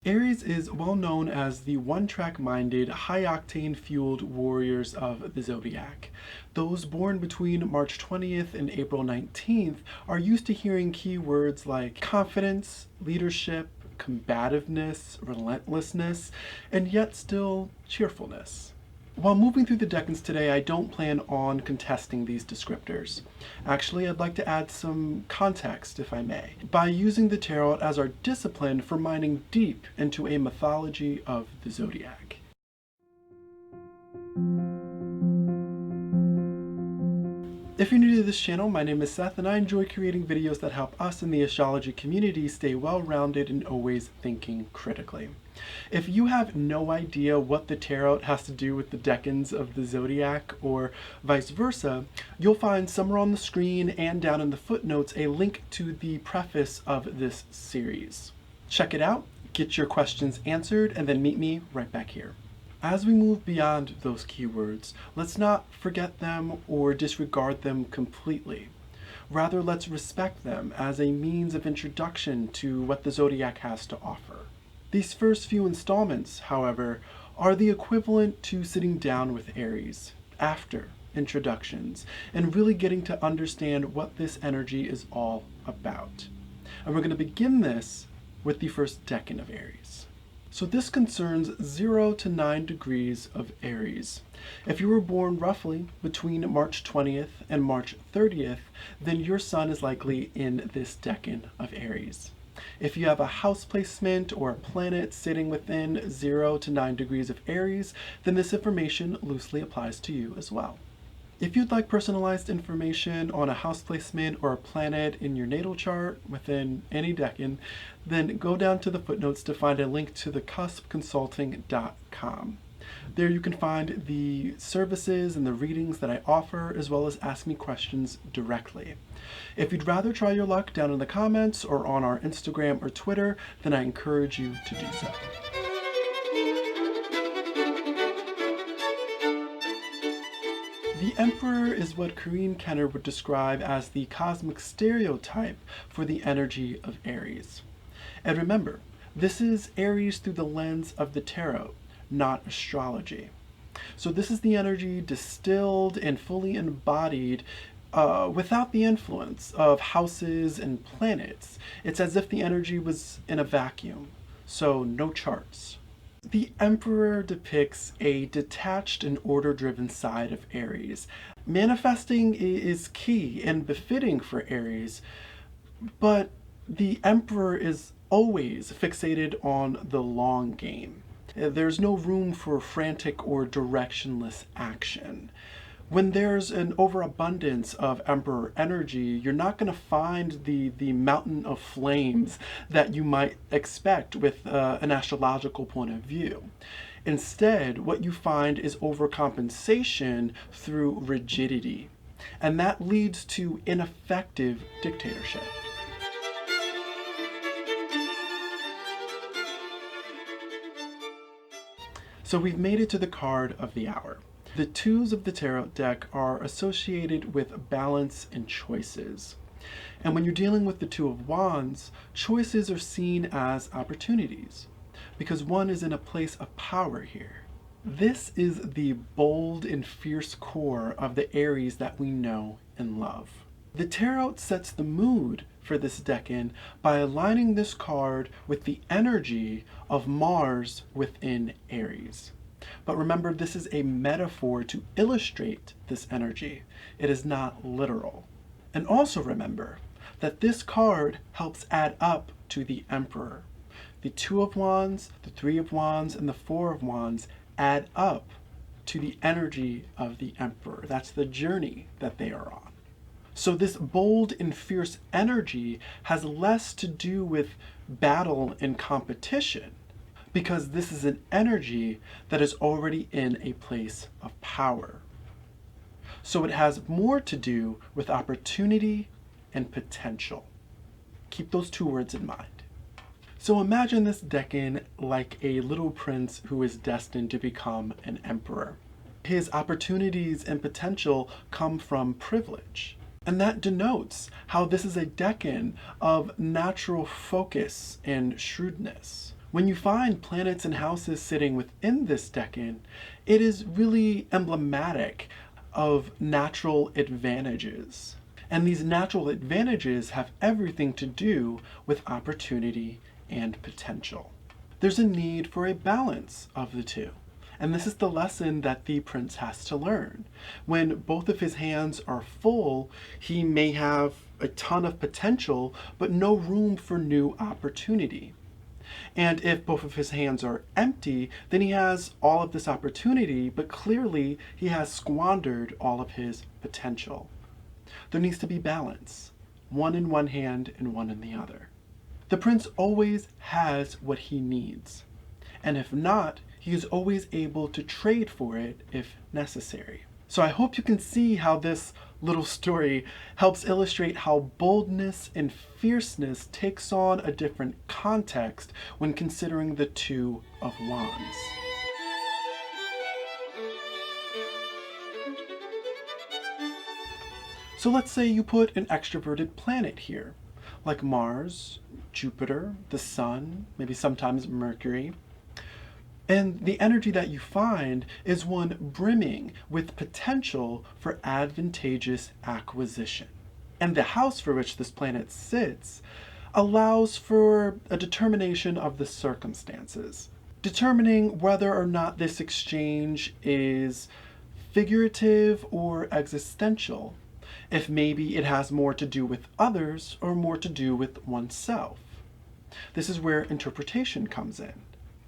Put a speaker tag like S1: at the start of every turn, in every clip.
S1: Aries is well known as the one-track minded, high-octane fueled warriors of the Zodiac. Those born between March 20th and April 19th are used to hearing keywords like confidence, leadership, combativeness, relentlessness, and yet still cheerfulness. While moving through the Decans today, I don't plan on contesting these descriptors. Actually, I'd like to add some context, if I may, by using the tarot as our discipline for mining deep into a mythology of the Zodiac. If you're new to this channel, my name is Seth and I enjoy creating videos that help us in the astrology community stay well-rounded and always thinking critically. If you have no idea what the tarot has to do with the Decans of the Zodiac or vice versa, you'll find somewhere on the screen and down in the footnotes a link to the preface of this series. Check it out, get your questions answered, and then meet me right back here. As we move beyond those keywords, let's not forget them or disregard them completely. Rather, let's respect them as a means of introduction to what the Zodiac has to offer. These first few installments, however, are the equivalent to sitting down with Aries after introductions and really getting to understand what this energy is all about. And we're going to begin this with the first decan of Aries. So this concerns 0 to 9 degrees of Aries. If you were born roughly between March 20th and March 30th, then your sun is likely in this decan of Aries. If you have a house placement or a planet sitting within 0 to 9 degrees of Aries, then this information loosely applies to you as well. If you'd like personalized information on a house placement or a planet in your natal chart within any decan, then go down to the footnotes to find a link to the cuspconsulting.com. There you can find the services and the readings that I offer, as well as ask me questions directly. If you'd rather try your luck down in the comments or on our Instagram or Twitter, then I encourage you to do so. The Emperor is what Corinne Kenner would describe as the cosmic stereotype for the energy of Aries. And remember, this is Aries through the lens of the tarot, not astrology. So this is the energy distilled and fully embodied without the influence of houses and planets. It's as if the energy was in a vacuum, so no charts. The Emperor depicts a detached and order-driven side of Aries. Manifesting is key and befitting for Aries, but the Emperor is always fixated on the long game. There's no room for frantic or directionless action. When there's an overabundance of Emperor energy, you're not going to find the mountain of flames that you might expect with an astrological point of view. Instead, what you find is overcompensation through rigidity, and that leads to ineffective dictatorship. So we've made it to the card of the hour. The twos of the tarot deck are associated with balance and choices. And when you're dealing with the Two of Wands, choices are seen as opportunities, because one is in a place of power here. This is the bold and fierce core of the Aries that we know and love. The tarot sets the mood for this decan by aligning this card with the energy of Mars within Aries. But remember, this is a metaphor to illustrate this energy. It is not literal. And also remember that this card helps add up to the Emperor. The Two of Wands, the Three of Wands, and the Four of Wands add up to the energy of the Emperor. That's the journey that they are on. So this bold and fierce energy has less to do with battle and competition, because this is an energy that is already in a place of power. So it has more to do with opportunity and potential. Keep those two words in mind. So imagine this decan like a little prince who is destined to become an emperor. His opportunities and potential come from privilege. And that denotes how this is a decan of natural focus and shrewdness. When you find planets and houses sitting within this decan, it is really emblematic of natural advantages. And these natural advantages have everything to do with opportunity and potential. There's a need for a balance of the two. And this is the lesson that the prince has to learn. When both of his hands are full, he may have a ton of potential, but no room for new opportunity. And if both of his hands are empty, then he has all of this opportunity, but clearly he has squandered all of his potential. There needs to be balance, one in one hand and one in the other. The prince always has what he needs, and if not, he is always able to trade for it if necessary. So I hope you can see how this little story helps illustrate how boldness and fierceness takes on a different context when considering the Two of Wands. So let's say you put an extroverted planet here, like Mars, Jupiter, the Sun, maybe sometimes Mercury. And the energy that you find is one brimming with potential for advantageous acquisition. And the house for which this planet sits allows for a determination of the circumstances, determining whether or not this exchange is figurative or existential, if maybe it has more to do with others or more to do with oneself. This is where interpretation comes in.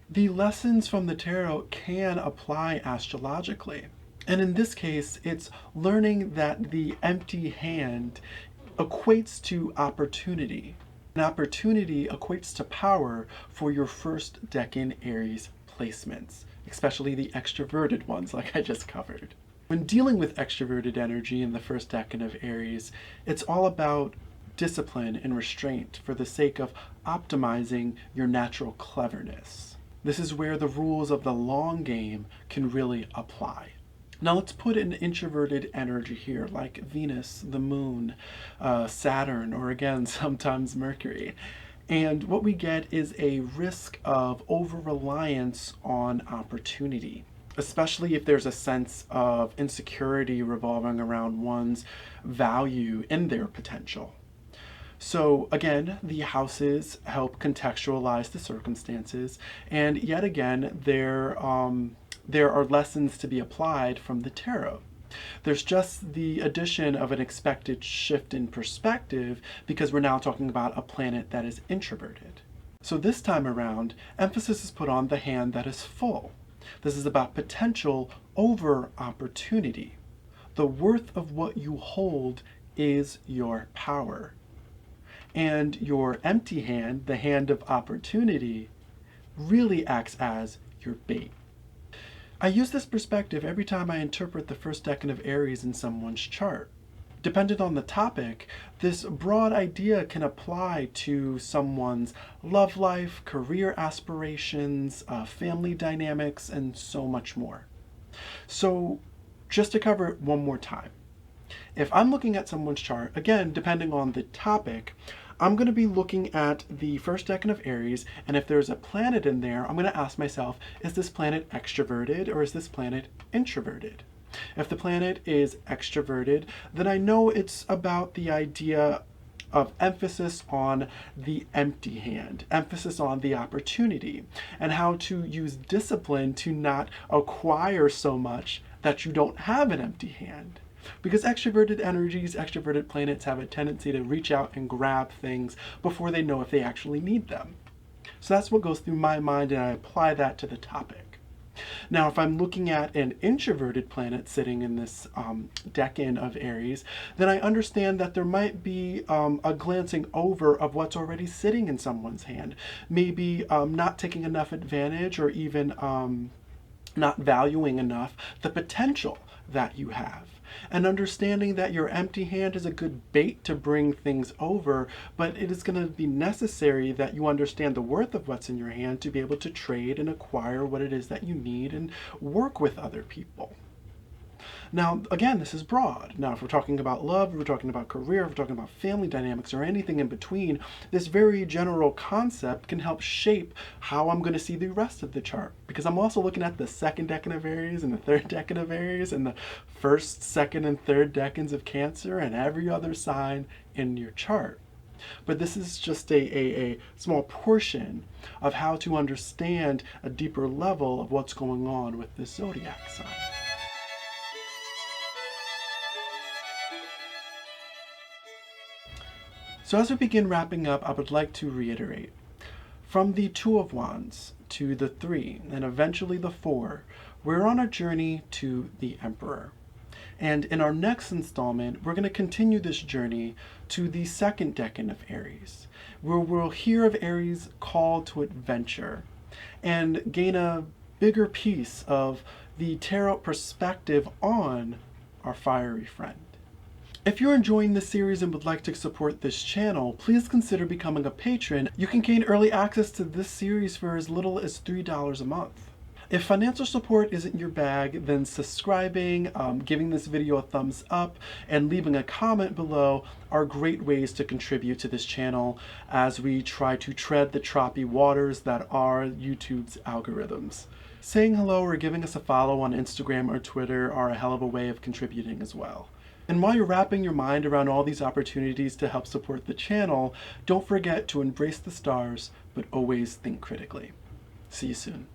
S1: The lessons from the tarot can apply astrologically. And in this case, it's learning that the empty hand equates to opportunity. And opportunity equates to power for your first decan Aries placements, especially the extroverted ones like I just covered. When dealing with extroverted energy in the first decan of Aries, it's all about discipline and restraint for the sake of optimizing your natural cleverness. This is where the rules of the long game can really apply. Now let's put an introverted energy here, like Venus, the Moon, Saturn, or again, sometimes Mercury. And what we get is a risk of over-reliance on opportunity, especially if there's a sense of insecurity revolving around one's value in their potential. So again, the houses help contextualize the circumstances, and yet again, there are lessons to be applied from the tarot. There's just the addition of an expected shift in perspective because we're now talking about a planet that is introverted. So this time around, emphasis is put on the hand that is full. This is about potential over opportunity. The worth of what you hold is your power. And your empty hand, the hand of opportunity, really acts as your bait. I use this perspective every time I interpret the first decan of Aries in someone's chart. Dependent on the topic, this broad idea can apply to someone's love life, career aspirations, family dynamics, and so much more. So just to cover it one more time. If I'm looking at someone's chart, again, depending on the topic, I'm going to be looking at the first decan of Aries, and if there's a planet in there, I'm going to ask myself, is this planet extroverted or is this planet introverted? If the planet is extroverted, then I know it's about the idea of emphasis on the empty hand, emphasis on the opportunity, and how to use discipline to not acquire so much that you don't have an empty hand. Because extroverted energies, extroverted planets have a tendency to reach out and grab things before they know if they actually need them. So that's what goes through my mind, and I apply that to the topic. Now, if I'm looking at an introverted planet sitting in this decan of Aries, then I understand that there might be a glancing over of what's already sitting in someone's hand. Maybe not taking enough advantage, or even not valuing enough the potential that you have. And understanding that your empty hand is a good bait to bring things over, but it is going to be necessary that you understand the worth of what's in your hand to be able to trade and acquire what it is that you need and work with other people. Now, again, this is broad. Now, if we're talking about love, if we're talking about career, if we're talking about family dynamics or anything in between, this very general concept can help shape how I'm going to see the rest of the chart. Because I'm also looking at the second decan of Aries and the third decan of Aries and the first, second, and third decans of Cancer and every other sign in your chart. But this is just a small portion of how to understand a deeper level of what's going on with this zodiac sign. So as we begin wrapping up, I would like to reiterate, from the Two of Wands to the Three, and eventually the Four, we're on a journey to the Emperor. And in our next installment, we're going to continue this journey to the second decan of Aries, where we'll hear of Aries' call to adventure and gain a bigger piece of the tarot perspective on our fiery friend. If you're enjoying this series and would like to support this channel, please consider becoming a patron. You can gain early access to this series for as little as $3 a month. If financial support isn't your bag, then subscribing, giving this video a thumbs up, and leaving a comment below are great ways to contribute to this channel as we try to tread the choppy waters that are YouTube's algorithms. Saying hello or giving us a follow on Instagram or Twitter are a hell of a way of contributing as well. And while you're wrapping your mind around all these opportunities to help support the channel, don't forget to embrace the stars, but always think critically. See you soon.